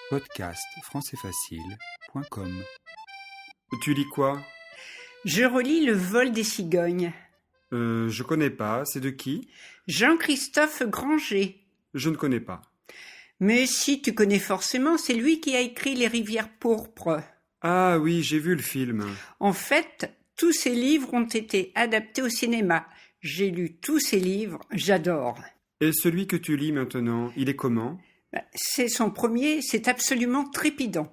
Podcast françaisfacile.com. Tu lis quoi? Je relis Le vol des cigognes. Je connais pas, c'est de qui? Jean-Christophe Granger. Je ne connais pas. Mais si, tu connais forcément, c'est lui qui a écrit Les rivières pourpres. Ah oui, j'ai vu le film. En fait, tous ses livres ont été adaptés au cinéma. J'ai lu tous ses livres, j'adore. Et celui que tu lis maintenant, il est comment? C'est son premier, c'est absolument trépidant.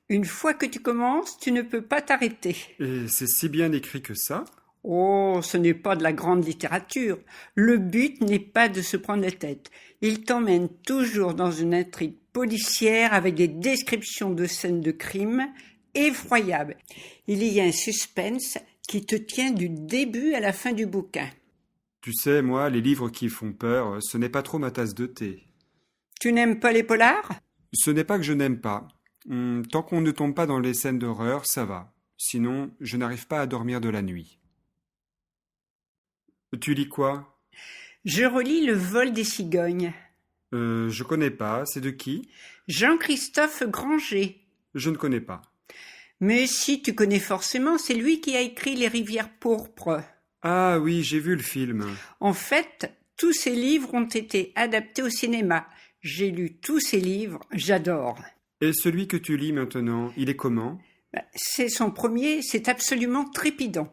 Une fois que tu commences, tu ne peux pas t'arrêter. Et c'est si bien écrit que ça? Oh, ce n'est pas de la grande littérature. Le but n'est pas de se prendre la tête. Il t'emmène toujours dans une intrigue policière avec des descriptions de scènes de crime effroyables. Il y a un suspense qui te tient du début à la fin du bouquin. Tu sais, moi, les livres qui font peur, ce n'est pas trop ma tasse de thé. Tu n'aimes pas les polars? Ce n'est pas que je n'aime pas. Tant qu'on ne tombe pas dans les scènes d'horreur, ça va. Sinon, je n'arrive pas à dormir de la nuit. Tu lis quoi? Je relis Le vol des cigognes. Je connais pas, c'est de qui? Jean-Christophe Granger. Je ne connais pas. Mais si, tu connais forcément, c'est lui qui a écrit Les rivières pourpres. Ah oui, j'ai vu le film. En fait, tous ses livres ont été adaptés au cinéma. J'ai lu tous ses livres, j'adore. Et celui que tu lis maintenant, il est comment? C'est son premier, c'est absolument trépidant.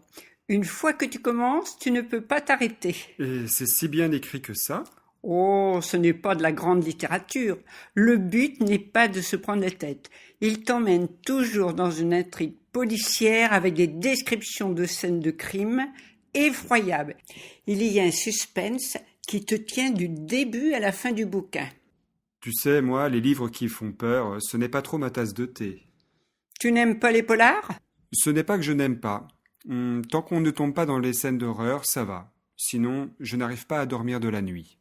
Une fois que tu commences, tu ne peux pas t'arrêter. Et c'est si bien écrit que ça? Oh, ce n'est pas de la grande littérature. Le but n'est pas de se prendre la tête. Il t'emmène toujours dans une intrigue policière avec des descriptions de scènes de crime effroyables. Il y a un suspense qui te tient du début à la fin du bouquin. Tu sais, moi, les livres qui font peur, ce n'est pas trop ma tasse de thé. Tu n'aimes pas les polars? Ce n'est pas que je n'aime pas. Tant qu'on ne tombe pas dans les scènes d'horreur, ça va. Sinon, je n'arrive pas à dormir de la nuit.